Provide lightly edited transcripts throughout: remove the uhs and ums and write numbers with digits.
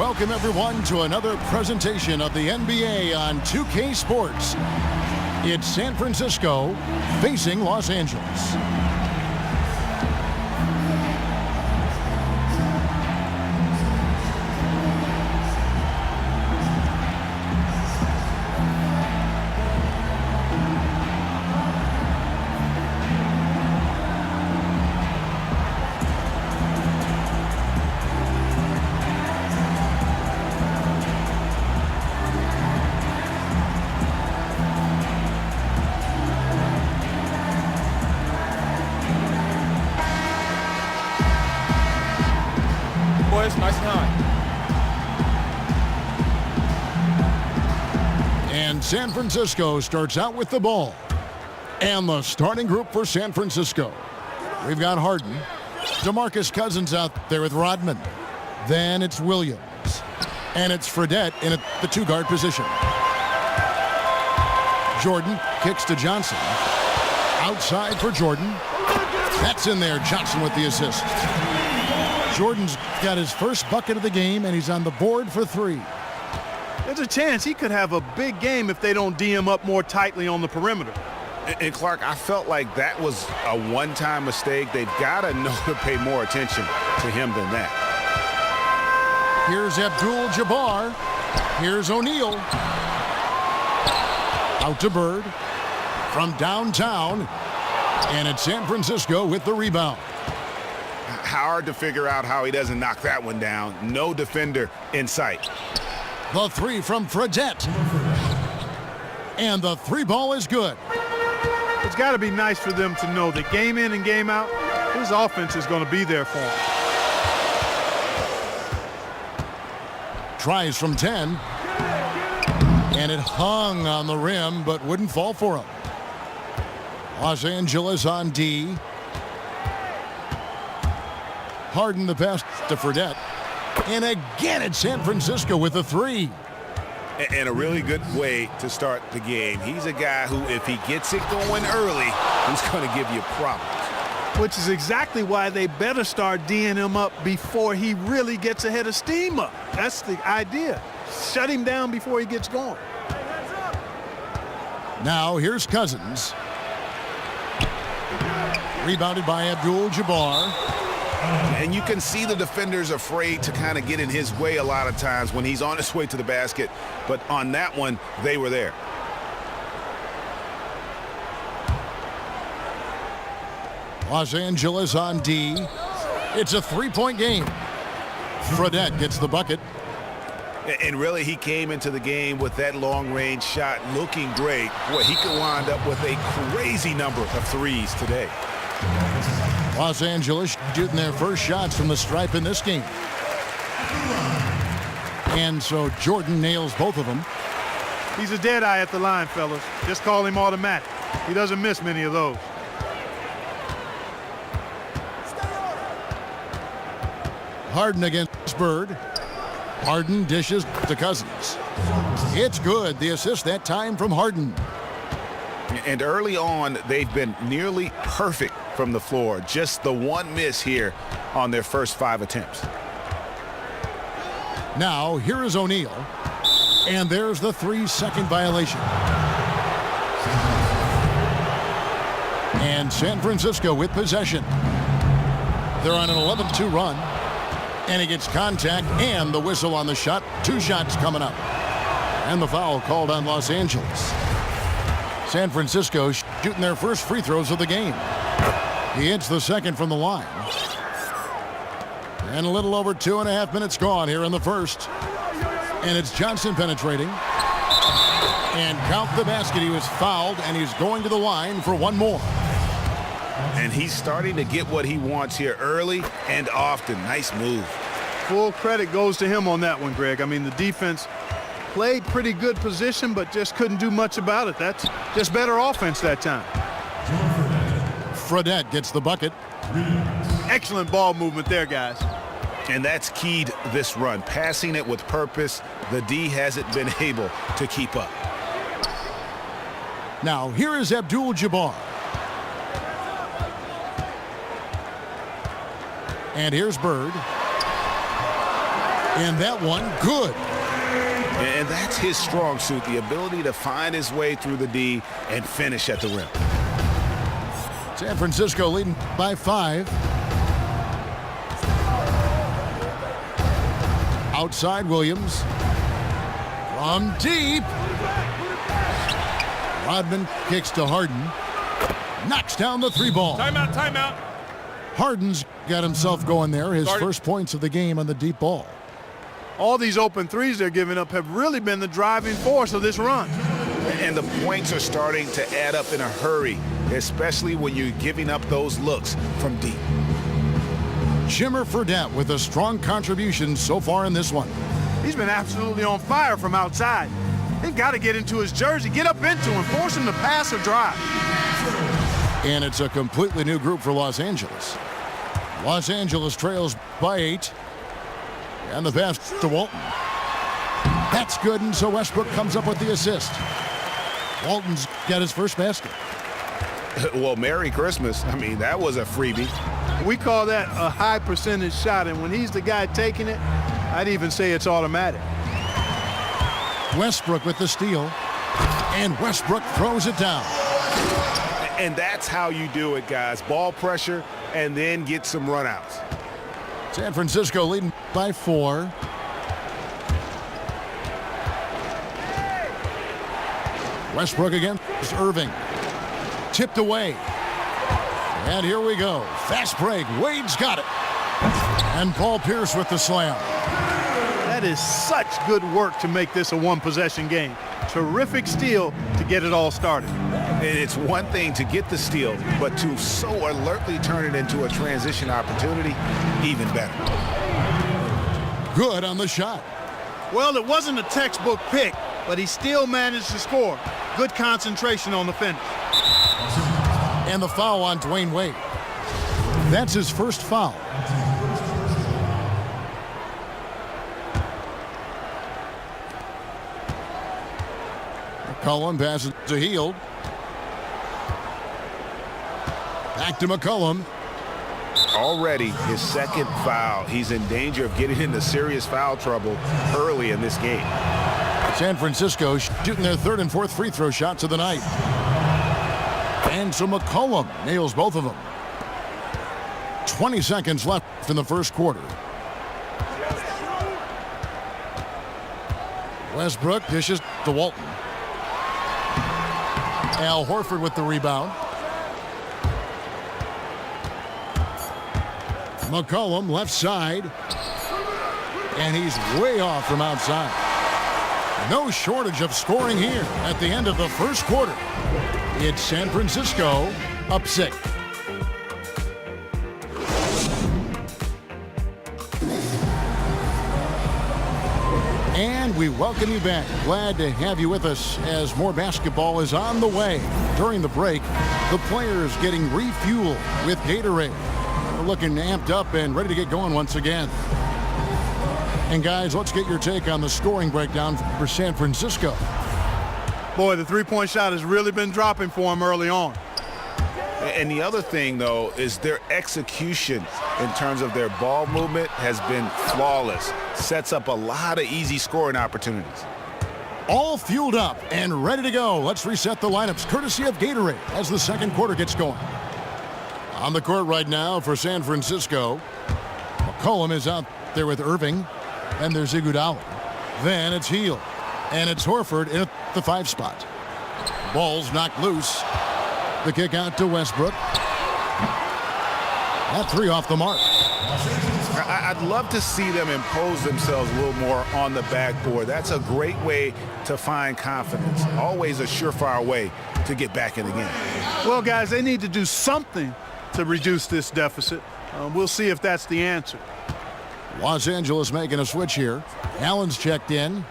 welcome everyone to another presentation of the NBA on 2K Sports. It's San Francisco facing Los Angeles. Nice and high. And San Francisco starts out with the ball. And the starting group for San Francisco. We've got Harden. DeMarcus Cousins out there with Rodman. Then it's Williams. And it's Fredette in the two-guard position. Jordan kicks to Johnson. Outside for Jordan. That's in there. Johnson with the assist. Jordan's got his first bucket of the game, and he's on the board for three. There's a chance he could have a big game if they don't D him up more tightly on the perimeter. And Clark, I felt like that was a one-time mistake. They've got to know to pay more attention to him than that. Here's Abdul-Jabbar. Here's O'Neal. Out to Bird from downtown. And it's San Francisco with the rebound. Hard to figure out how he doesn't knock that one down. No defender in sight. The three from Fredette. And the three ball is good. It's got to be nice for them to know that game in and game out, his offense is going to be there for him. Tries from 10. And it hung on the rim, but wouldn't fall for him. Los Angeles on D. Harden the pass to Fredette. And again it's San Francisco with a three. And a really good way to start the game. He's a guy who, if he gets it going early, he's going to give you problems. Which is exactly why they better start D'ing him up before he really gets ahead of steam up. That's the idea. Shut him down before he gets going. Now here's Cousins. Rebounded by Abdul-Jabbar. And you can see the defenders afraid to kind of get in his way a lot of times when he's on his way to the basket. But on that one, they were there. Los Angeles on D. It's a three-point game. Fredette gets the bucket. And really, he came into the game with that long-range shot looking great. Boy, he could wind up with a crazy number of threes today. Los Angeles shooting their first shots from the stripe in this game. And so Jordan nails both of them. He's a dead eye at the line, fellas. Just call him automatic. He doesn't miss many of those. Harden against Bird. Harden dishes to Cousins. It's good. The assist that time from Harden. And early on, they've been nearly perfect from the floor. Just the one miss here on their first 5 attempts. Now, here is O'Neal. And there's the 3-second violation. And San Francisco with possession. They're on an 11-2 run. And he gets contact and the whistle on the shot. 2 shots coming up. And the foul called on Los Angeles. San Francisco shooting their first free throws of the game. He hits the second from the line. And a little over 2.5 minutes gone here in the first. And it's Johnson penetrating. And count the basket. He was fouled, and he's going to the line for one more. And he's starting to get what he wants here early and often. Nice move. Full credit goes to him on that one, Greg. I mean, the defense played pretty good position, but just couldn't do much about it. That's just better offense that time. Fredette gets the bucket. Excellent ball movement there, guys. And that's keyed this run. Passing it with purpose. The D hasn't been able to keep up. Now, here is Abdul-Jabbar. And here's Bird. And that one, good. And that's his strong suit, the ability to find his way through the D and finish at the rim. San Francisco leading by 5. Outside Williams. From deep. Rodman kicks to Harden. Knocks down the 3-ball. Timeout, timeout. Harden's got himself going there. His first points of the game on the deep ball. All these open threes they're giving up have really been the driving force of this run. And the points are starting to add up in a hurry, especially when you're giving up those looks from deep. Jimmer Fredette with a strong contribution so far in this one. He's been absolutely on fire from outside. They've got to get into his jersey, get up into him, force him to pass or drive. And it's a completely new group for Los Angeles. Los Angeles trails by 8. And the pass to Walton. That's good, and so Westbrook comes up with the assist. Walton's got his first basket. Well, Merry Christmas. I mean, that was a freebie. We call that a high percentage shot, and when he's the guy taking it, I'd even say it's automatic. Westbrook with the steal, and Westbrook throws it down. And that's how you do it, guys. Ball pressure and then get some runouts. San Francisco leading by 4. Westbrook against Irving. Tipped away. And here we go. Fast break. Wade's got it. And Paul Pierce with the slam. That is such good work to make this a one-possession game. Terrific steal to get it all started. And it's one thing to get the steal, but to so alertly turn it into a transition opportunity, even better. Good on the shot. Well, it wasn't a textbook pick, but he still managed to score. Good concentration on the finish. And the foul on Dwayne Wade. That's his first foul. McCollum passes to Hield. Back to McCollum. Already his second foul. He's in danger of getting into serious foul trouble early in this game. San Francisco shooting their third and fourth free throw shots of the night. And so McCollum nails both of them. 20 seconds left in the first quarter. Westbrook dishes to Walton. Al Horford with the rebound. McCollum left side. And he's way off from outside. No shortage of scoring here at the end of the first quarter. It's San Francisco up 6. And we welcome you back. Glad to have you with us as more basketball is on the way. During the break, the players getting refueled with Gatorade. They're looking amped up and ready to get going once again. And guys, let's get your take on the scoring breakdown for San Francisco. Boy, the three-point shot has really been dropping for him early on. And the other thing, though, is their execution in terms of their ball movement has been flawless. Sets up a lot of easy scoring opportunities. All fueled up and ready to go. Let's reset the lineups courtesy of Gatorade as the second quarter gets going. On the court right now for San Francisco, McCollum is out there with Irving, and there's Iguodala. Then it's Hield, and it's Horford in the 5 spot. Ball's knocked loose. The kick out to Westbrook. That 3 off the mark. I'd love to see them impose themselves a little more on the backboard. That's a great way to find confidence. Always a surefire way to get back in the game. Well, guys, they need to do something to reduce this deficit. We'll see if that's the answer. Los Angeles making a switch here. Allen's checked in.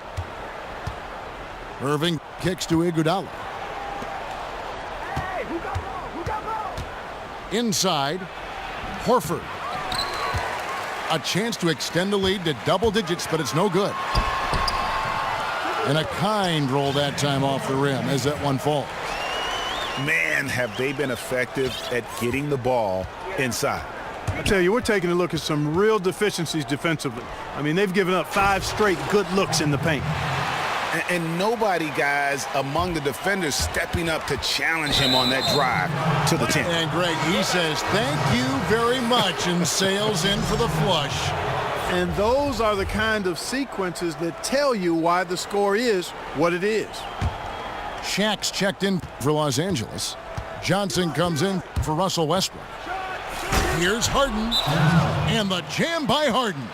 Irving kicks to Iguodala. Inside, Horford. A chance to extend the lead to double digits, but it's no good. And a kind roll that time off the rim as that one falls. Man, have they been effective at getting the ball inside. I tell you, we're taking a look at some real deficiencies defensively. I mean, they've given up 5 straight good looks in the paint. And nobody, guys, among the defenders stepping up to challenge him on that drive to the 10. And Greg, he says, thank you very much, and sails in for the flush. And those are the kind of sequences that tell you why the score is what it is. Shaq's checked in for Los Angeles. Johnson comes in for Russell Westbrook. Here's Harden, and the jam by Harden.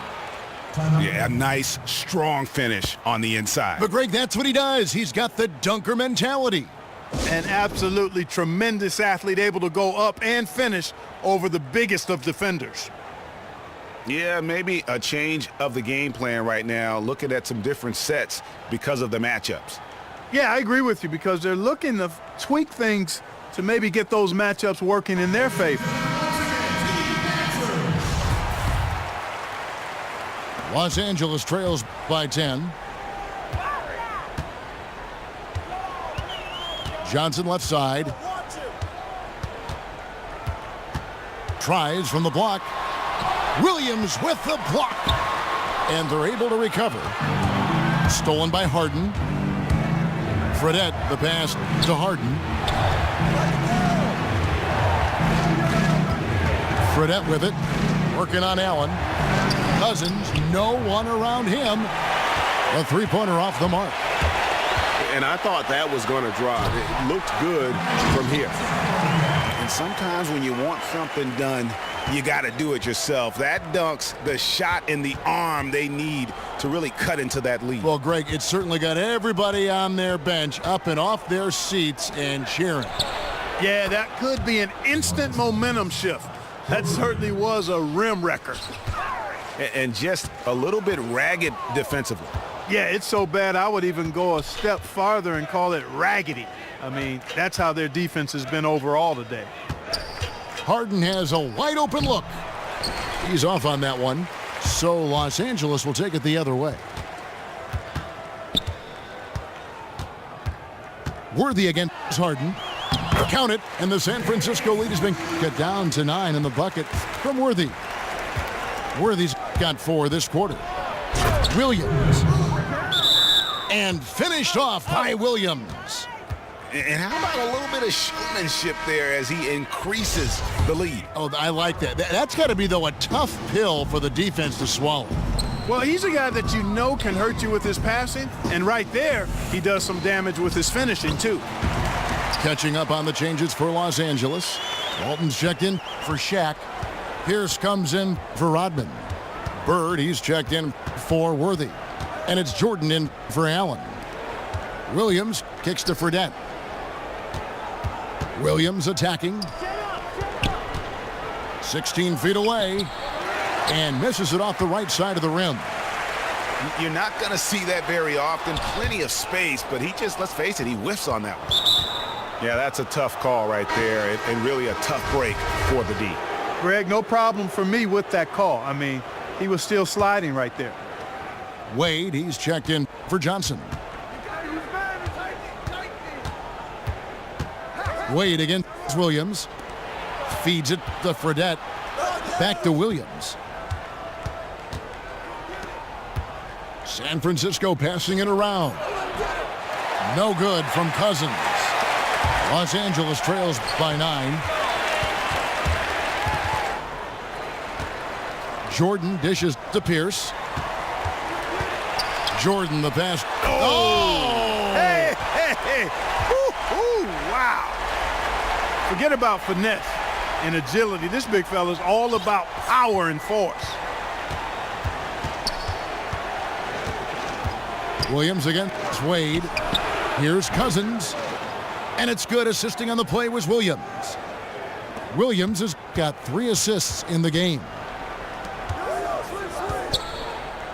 Yeah, a nice, strong finish on the inside. But Greg, that's what he does. He's got the dunker mentality. An absolutely tremendous athlete, able to go up and finish over the biggest of defenders. Yeah, maybe a change of the game plan right now, looking at some different sets because of the matchups. Yeah, I agree with you, because they're looking to tweak things to maybe get those matchups working in their favor. Los Angeles trails by 10. Johnson left side. Tries from the block. Williams with the block. And they're able to recover. Stolen by Harden. Fredette, the pass to Harden. Fredette with it. Working on Allen. Cousins, no one around him. A three-pointer off the mark. And I thought that was going to drop. It looked good from here. And sometimes when you want something done, you got to do it yourself. That dunks the shot in the arm they need to really cut into that lead. Well, Greg, it certainly got everybody on their bench up and off their seats and cheering. Yeah, that could be an instant momentum shift. That certainly was a rim wrecker. And just a little bit ragged defensively. Yeah, it's so bad I would even go a step farther and call it raggedy. I mean, that's how their defense has been overall today. Harden has a wide open look. He's off on that one. So Los Angeles will take it the other way. Worthy against Harden. Count it, and the San Francisco lead has been cut down to 9 in the bucket from Worthy. Worthy's got 4 this quarter. Williams. And finished off by Williams. And how about a little bit of showmanship there as he increases the lead? Oh, I like that. That's got to be, though, a tough pill for the defense to swallow. Well, he's a guy that you know can hurt you with his passing, and right there, he does some damage with his finishing, too. Catching up on the changes for Los Angeles. Walton's checked in for Shaq. Pierce comes in for Rodman. Bird, he's checked in for Worthy. And it's Jordan in for Allen. Williams kicks to Fredette. Williams attacking. 16 feet away. And misses it off the right side of the rim. You're not going to see that very often. Plenty of space, but he just, let's face it, he whiffs on that one. Yeah, that's a tough call right there, and really a tough break for the D. Greg, no problem for me with that call. I mean, he was still sliding right there. Wade, he's checked in for Johnson. Wade against Williams. Feeds it to Fredette. Back to Williams. San Francisco passing it around. No good from Cousins. Los Angeles trails by 9. Jordan dishes to Pierce. Jordan the pass. Oh! Hey, hey, hey. Ooh, ooh, wow. Forget about finesse and agility. This big fella is all about power and force. Williams against Wade. Here's Cousins. And it's good. Assisting on the play was Williams. Williams has got 3 assists in the game.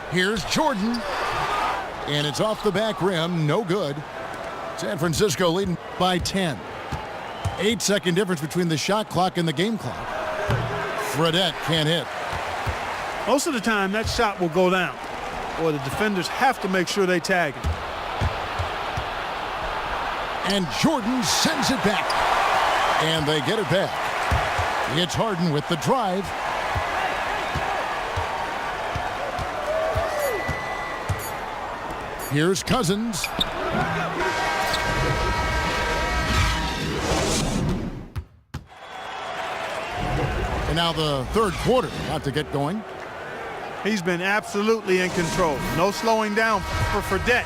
Here's Jordan. And it's off the back rim. No good. San Francisco leading by 10. 8-second difference between the shot clock and the game clock. Fredette can't hit. Most of the time, that shot will go down, or the defenders have to make sure they tag him. And Jordan sends it back. And they get it back. It's Harden with the drive. Here's Cousins. And now the third quarter about to get going. He's been absolutely in control. No slowing down for Fredette.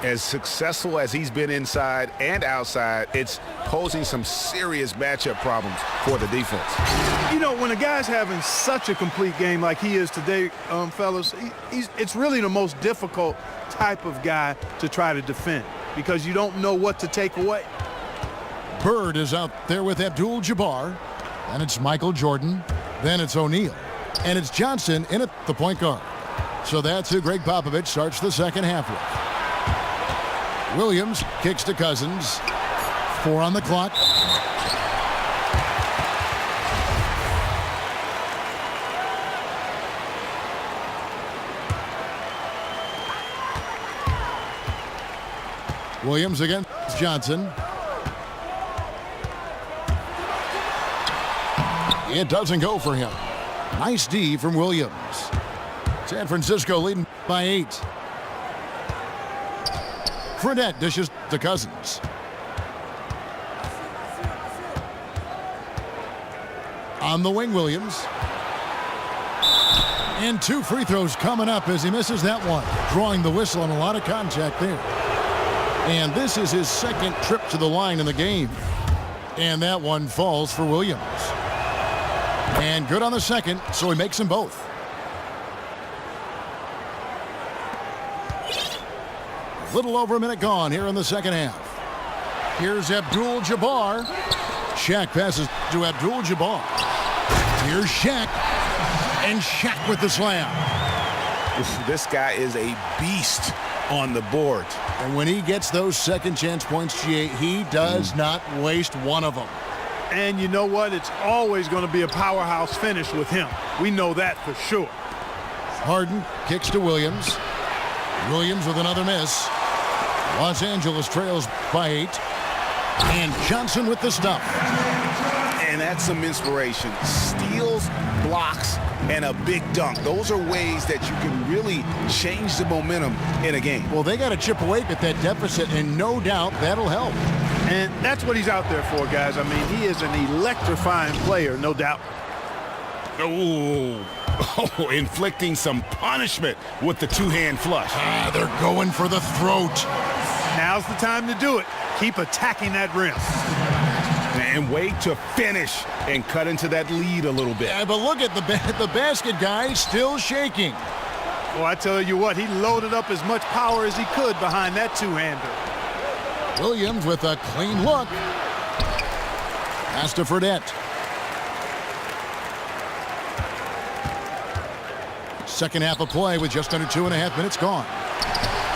As successful as he's been inside and outside, it's posing some serious matchup problems for the defense. You know, when a guy's having such a complete game like he is today, fellas, it's really the most difficult type of guy to try to defend because you don't know what to take away. Bird is out there with Abdul-Jabbar. And it's Michael Jordan. Then it's O'Neal. And it's Johnson in at the point guard. So that's who Greg Popovich starts the second half with. Williams kicks to Cousins. 4 on the clock. Williams against Johnson. It doesn't go for him. Nice D from Williams. San Francisco leading by 8. Fredette dishes to Cousins. On the wing, Williams. And 2 free throws coming up as he misses that one. Drawing the whistle and a lot of contact there. And this is his second trip to the line in the game. And that one falls for Williams. And good on the second, so he makes them both. A little over a minute gone here in the second half. Here's Abdul-Jabbar. Shaq passes to Abdul-Jabbar. Here's Shaq. And Shaq with the slam. This guy is a beast on the board. And when he gets those second chance points, GA, he does not waste one of them. And you know what? It's always going to be a powerhouse finish with him. We know that for sure. Harden kicks to Williams. Williams with another miss. Los Angeles trails by 8. And Johnson with the stuff. And that's some inspiration. Steals, blocks, and a big dunk. Those are ways that you can really change the momentum in a game. Well, they got to chip away at that deficit, and no doubt that'll help. And that's what he's out there for, guys. I mean, he is an electrifying player, no doubt. Oh, inflicting some punishment with the two-hand flush. They're going for the throat. Now's the time to do it. Keep attacking that rim. And wait to finish and cut into that lead a little bit. Yeah, but look at the basket guy still shaking. Well, I tell you what, he loaded up as much power as he could behind that two-hander. Williams with a clean look. Pass to Fredette. Second half of play with just under 2.5 minutes gone.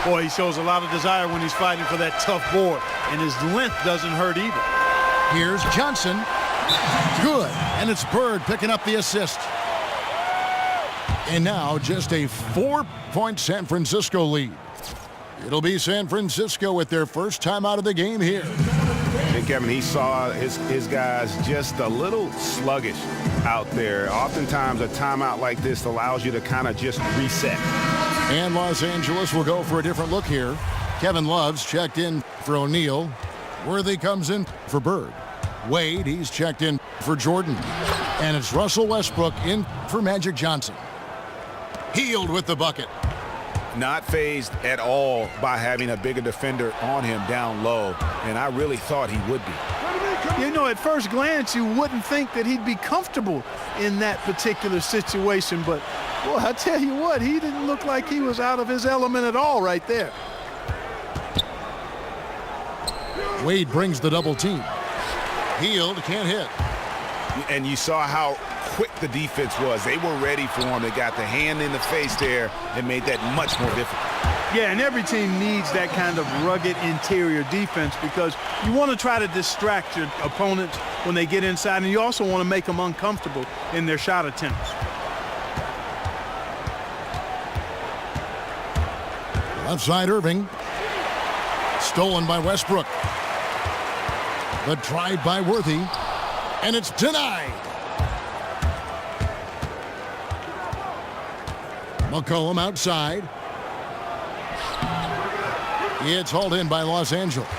Boy, he shows a lot of desire when he's fighting for that tough board, and his length doesn't hurt either. Here's Johnson. Good. And it's Bird picking up the assist. And now just a 4-point San Francisco lead. It'll be San Francisco with their first time out of the game here. And Kevin, he saw his guys just a little sluggish out there. Oftentimes a timeout like this allows you to kind of just reset. And Los Angeles will go for a different look here. Kevin Love's checked in for O'Neal. Worthy comes in for Bird. Wade, he's checked in for Jordan. And it's Russell Westbrook in for Magic Johnson. Healed with the bucket. Not fazed at all by having a bigger defender on him down low, and I really thought he would be. You know, at first glance, you wouldn't think that he'd be comfortable in that particular situation, but, well, I tell you what, he didn't look like he was out of his element at all right there. Wade brings the double team. Healed, can't hit. And you saw how quick the defense was. They were ready for him. They got the hand in the face there and made that much more difficult. Yeah, and every team needs that kind of rugged interior defense because you want to try to distract your opponents when they get inside, and you also want to make them uncomfortable in their shot attempts. Left side, Irving. Stolen by Westbrook. The drive by Worthy. And it's denied. McCollum outside. It's hauled in by Los Angeles.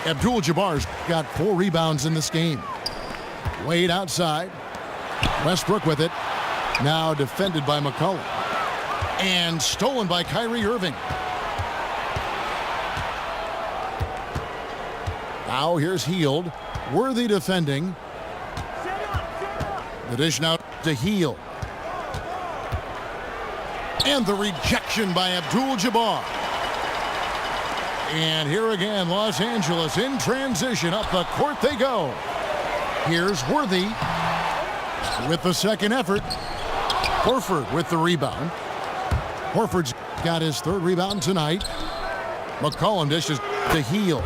Abdul-Jabbar's got 4 rebounds in this game. Wade outside. Westbrook with it. Now defended by McCollum. And stolen by Kyrie Irving. Now here's Hield. Worthy defending. The dish now to Hield. And the rejection by Abdul-Jabbar. And here again, Los Angeles in transition. Up the court they go. Here's Worthy with the second effort. Horford with the rebound. Horford's got his 3rd rebound tonight. McCollum dishes to Hield.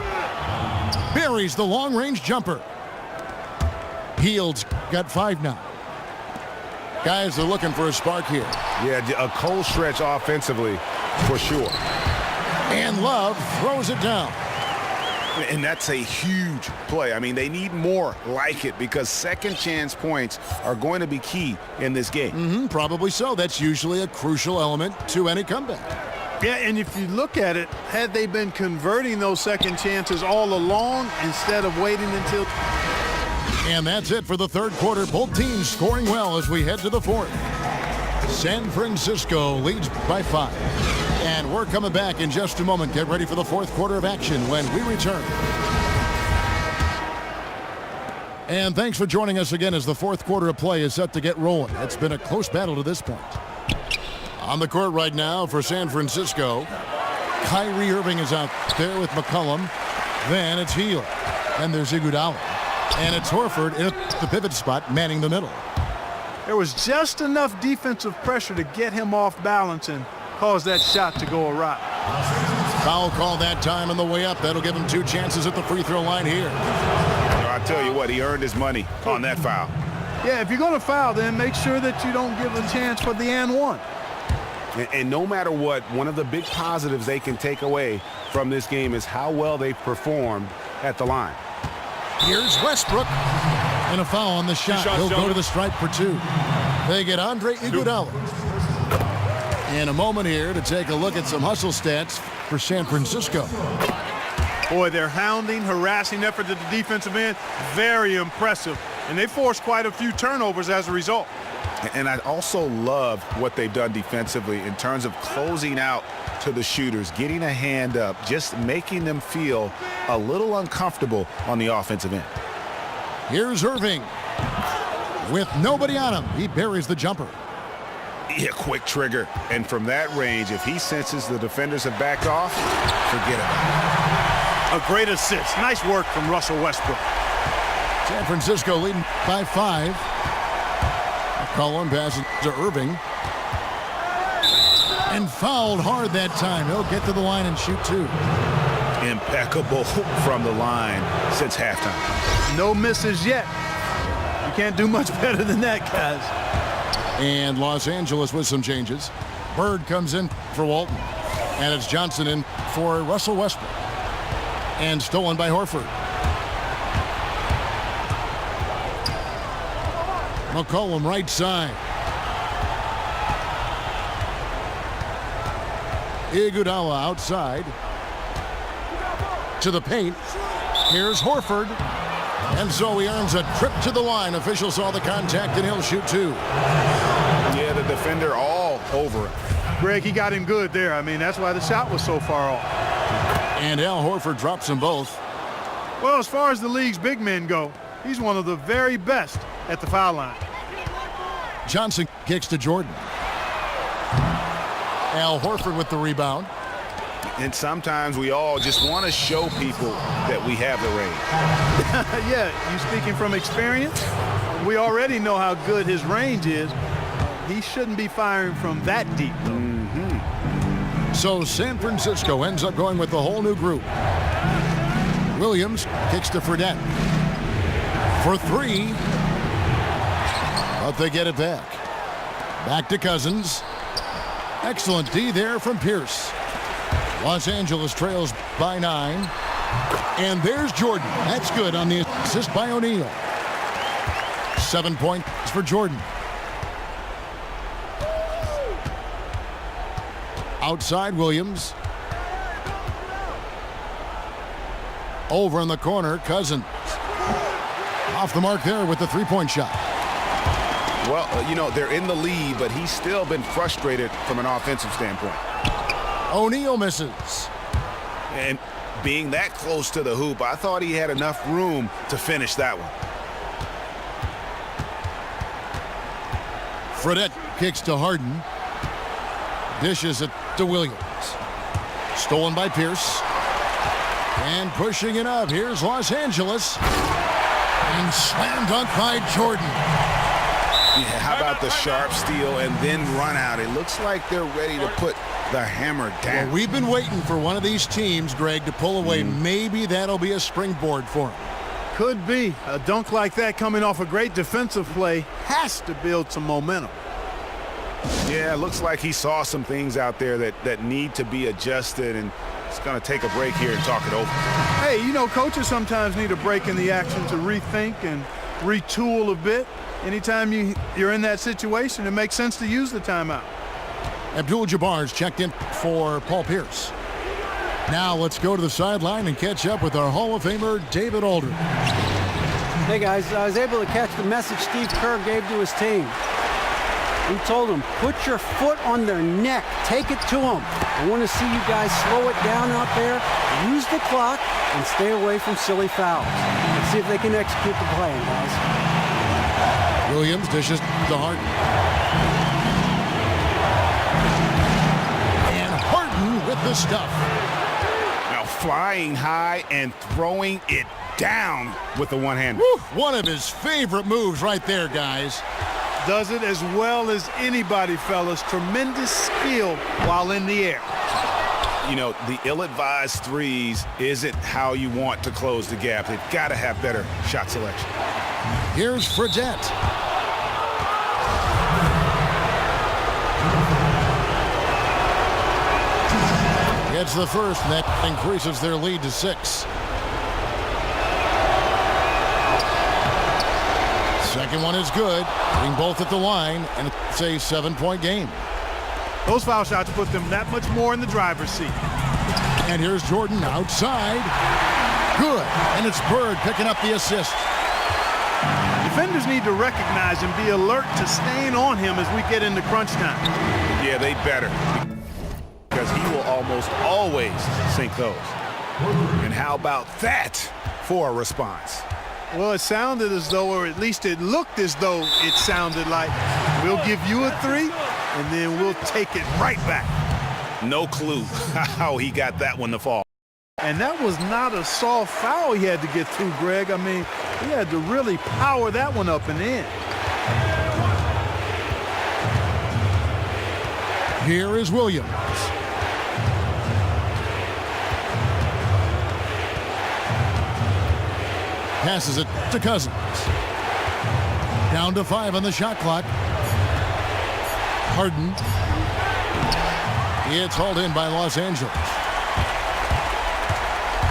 Buries the long-range jumper. Hield's got 5 now. Guys are looking for a spark here. Yeah, a cold stretch offensively for sure. And Love throws it down. And that's a huge play. I mean, they need more like it because second chance points are going to be key in this game. Probably so. That's usually a crucial element to any comeback. Yeah, and if you look at it, had they been converting those second chances all along instead of waiting until... And that's it for the 3rd quarter. Both teams scoring well as we head to the 4th. San Francisco leads by 5. And we're coming back in just a moment. Get ready for the 4th quarter of action when we return. And thanks for joining us again as the 4th quarter of play is set to get rolling. It's been a close battle to this point. On the court right now for San Francisco, Kyrie Irving is out there with McCollum. Then it's Hield. And there's Iguodala. And it's Horford in the pivot spot, manning the middle. There was just enough defensive pressure to get him off balance and cause that shot to go awry. Foul call that time on the way up. That'll give him 2 chances at the free throw line here. I tell you what, he earned his money on that foul. Yeah, if you're going to foul, then make sure that you don't give a chance for the and one. And no matter what, one of the big positives they can take away from this game is how well they've performed at the line. Here's Westbrook. And a foul on the shot. He'll go to the stripe for 2. They get Andre Iguodala. In a moment here to take a look at some hustle stats for San Francisco. Boy, their hounding, harassing effort at the defensive end, very impressive. And they forced quite a few turnovers as a result. And I also love what they've done defensively in terms of closing out to the shooters, getting a hand up, just making them feel a little uncomfortable on the offensive end. Here's Irving. With nobody on him, he buries the jumper. Yeah, quick trigger. And from that range, if he senses the defenders have backed off, forget about it. A great assist. Nice work from Russell Westbrook. San Francisco leading by 5. McCollum passes to Irving. And fouled hard that time. He'll get to the line and shoot 2. Impeccable from the line since halftime. No misses yet. You can't do much better than that, guys. And Los Angeles with some changes. Bird comes in for Walton. And it's Johnson in for Russell Westbrook. And stolen by Horford. McCollum right side. Iguodala outside. To the paint. Here's Horford. And so he earns a trip to the line. Official saw the contact and he'll shoot 2. Yeah, the defender all over it. Greg, he got him good there. I mean, that's why the shot was so far off. And Al Horford drops them both. Well, as far as the league's big men go, he's one of the very best at the foul line. Johnson kicks to Jordan. Al Horford with the rebound. And sometimes we all just want to show people that we have the range. Yeah, you speaking from experience? We already know how good his range is. He shouldn't be firing from that deep, though. So San Francisco ends up going with the whole new group. Williams kicks to Fredette. For 3. But they get it back. Back to Cousins. Excellent D there from Pierce. Los Angeles trails by 9. And there's Jordan. That's good on the assist by O'Neal. 7 points for Jordan. Outside Williams. Over in the corner, Cousins. Off the mark there with the three-point shot. Well, they're in the lead, but he's still been frustrated from an offensive standpoint. O'Neal misses. And being that close to the hoop, I thought he had enough room to finish that one. Fredette kicks to Harden. Dishes it to Williams. Stolen by Pierce. And pushing it up. Here's Los Angeles. And slam dunk by Jordan. Yeah, how about the sharp steal and then run out? It looks like they're ready to put the hammer down. Well, we've been waiting for one of these teams, Greg, to pull away. Maybe that'll be a springboard for them. Could be. A dunk like that coming off a great defensive play has to build some momentum. Yeah, it looks like he saw some things out there that need to be adjusted, and it's going to take a break here and talk it over. Hey, coaches sometimes need a break in the action to rethink and retool a bit. Anytime you're in that situation, it makes sense to use the timeout. Abdul-Jabbar's checked in for Paul Pierce. Now let's go to the sideline and catch up with our Hall of Famer, David Aldridge. Hey guys, I was able to catch the message Steve Kerr gave to his team. He told them, put your foot on their neck, take it to them. I want to see you guys slow it down out there, use the clock, and stay away from silly fouls. Let's see if they can execute the plan, guys. Williams dishes to Harden. And Harden with the stuff. Now flying high and throwing it down with the one-hander. One of his favorite moves right there, guys. Does it as well as anybody, fellas. Tremendous skill while in the air. The ill-advised threes isn't how you want to close the gap. They've got to have better shot selection. Here's Fredette. Gets the first, and that increases their lead to 6. Second one is good. Getting both at the line, and it's a 7-point game. Those foul shots put them that much more in the driver's seat. And here's Jordan outside. Good. And it's Bird picking up the assist. Defenders need to recognize and be alert to staying on him as we get into crunch time. Yeah, they better. Because he will almost always sink those. And how about that for a response? Well, it sounded as though, or at least it looked as though it sounded like, we'll give you a 3, and then we'll take it right back. No clue how he got that one to fall. And that was not a soft foul he had to get through, Greg. I mean, he had to really power that one up and in. Here is Williams. Passes it to Cousins. Down to 5 on the shot clock. Harden. It's hauled in by Los Angeles.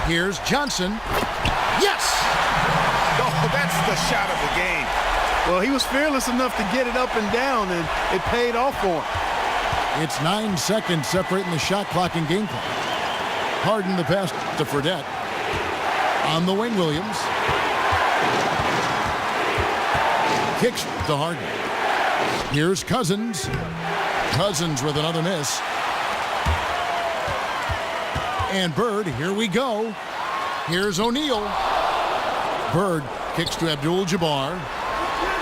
Here's Johnson. Yes! Oh, that's the shot of the game. Well, he was fearless enough to get it up and down, and it paid off for him. It's 9 seconds separating the shot clock and game clock. Harden the pass to Fredette. On the wing, Williams. Kicks to Harden. Here's Cousins. Cousins with another miss. And Bird, here we go. Here's O'Neal. Bird kicks to Abdul-Jabbar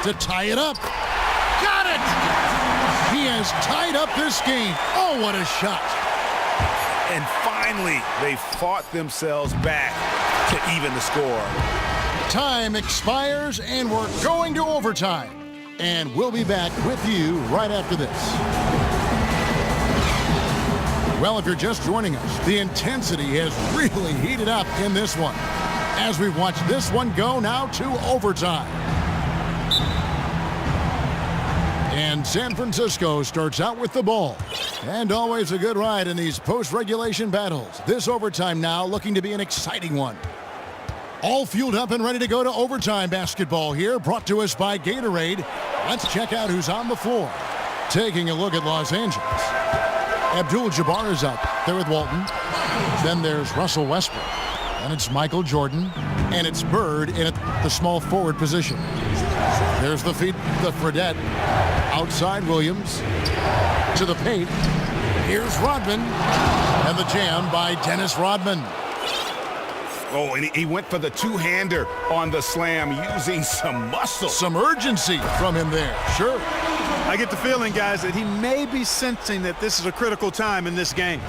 to tie it up. Got it! He has tied up this game. Oh, what a shot. And finally, they fought themselves back to even the score. Time expires, and we're going to overtime. And we'll be back with you right after this. Well, if you're just joining us, the intensity has really heated up in this one as we watch this one go now to overtime. And San Francisco starts out with the ball. And always a good ride in these post-regulation battles. This overtime now looking to be an exciting one. All fueled up and ready to go to overtime basketball here, brought to us by Gatorade. Let's check out who's on the floor. Taking a look at Los Angeles. Abdul-Jabbar is up there with Walton. Then there's Russell Westbrook. And it's Michael Jordan. And it's Bird in at the small forward position. There's the feed, the Fredette. Outside Williams. To the paint. Here's Rodman. And the jam by Dennis Rodman. Oh, and he went for the two-hander on the slam using some muscle. Some urgency from him there. Sure. I get the feeling, guys, that he may be sensing that this is a critical time in this game.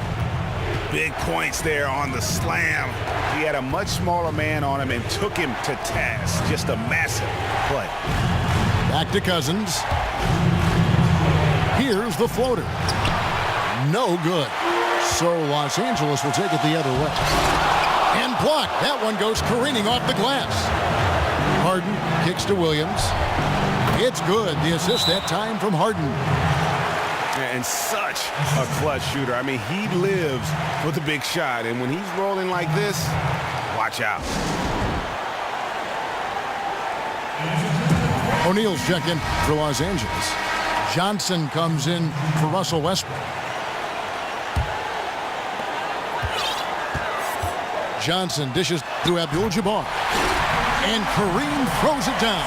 Big points there on the slam. He had a much smaller man on him and took him to task. Just a massive play. Back to Cousins. Here's the floater. No good. So Los Angeles will take it the other way. And blocked. That one goes careening off the glass. Harden kicks to Williams. It's good. The assist that time from Harden. And such a clutch shooter. I mean, he lives for the big shot. And when he's rolling like this, watch out. O'Neal's check in for Los Angeles. Johnson comes in for Russell Westbrook. Johnson dishes to Abdul-Jabbar. And Kareem throws it down.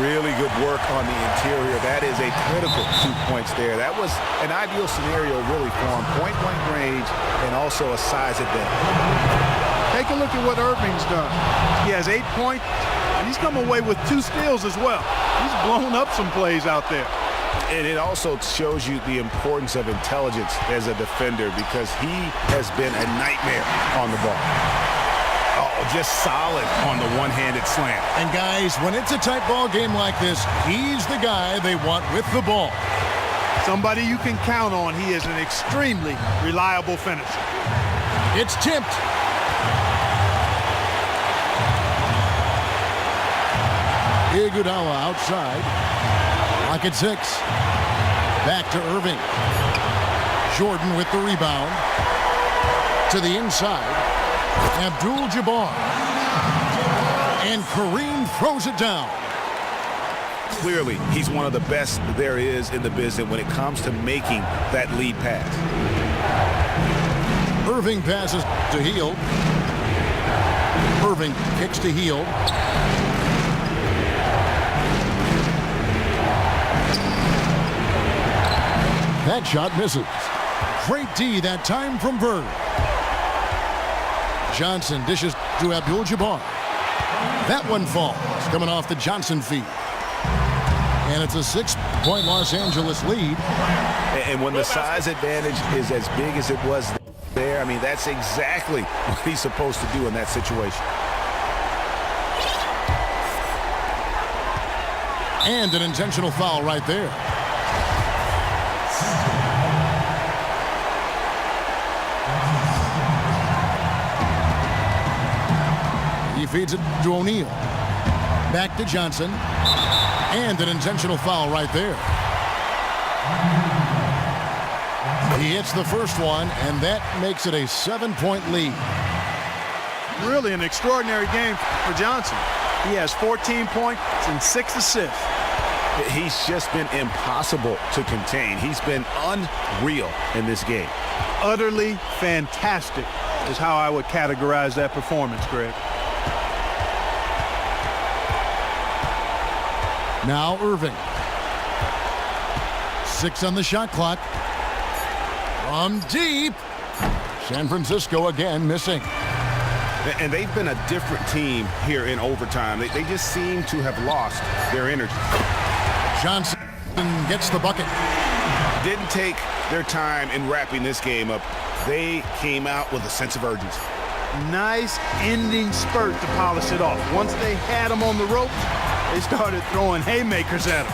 Really good work on the interior. That is a critical 2 points there. That was an ideal scenario really for him. Point-blank range and also a size advantage. Take a look at what Irving's done. He has 8 points, and he's come away with 2 steals as well. He's blown up some plays out there. And it also shows you the importance of intelligence as a defender because he has been a nightmare on the ball. Oh, just solid on the one-handed slam. And guys, when it's a tight ball game like this, he's the guy they want with the ball. Somebody you can count on. He is an extremely reliable finisher. It's tipped. Iguodala outside. Lock at 6. Back to Irving. Jordan with the rebound. To the inside. Abdul-Jabbar. And Kareem throws it down. Clearly, he's one of the best there is in the business when it comes to making that lead pass. Irving passes to Hield. Irving kicks to Hield. That shot misses. Great D that time from Bird. Johnson dishes to Abdul-Jabbar. That one falls, coming off the Johnson feed. And it's a 6-point Los Angeles lead. And when the size advantage is as big as it was there, I mean, that's exactly what he's supposed to do in that situation. And an intentional foul right there. He feeds it to O'Neal. Back to Johnson. And an intentional foul right there. He hits the first one, and that makes it a 7-point lead. Really an extraordinary game for Johnson. He has 14 points and 6 assists. He's just been impossible to contain. He's been unreal in this game. Utterly fantastic is how I would categorize that performance, Greg. Now Irving. 6 on the shot clock. From deep. San Francisco again missing. And they've been a different team here in overtime. They just seem to have lost their energy. Johnson gets the bucket. Didn't take their time in wrapping this game up. They came out with a sense of urgency. Nice ending spurt to polish it off. Once they had him on the ropes, they started throwing haymakers at him.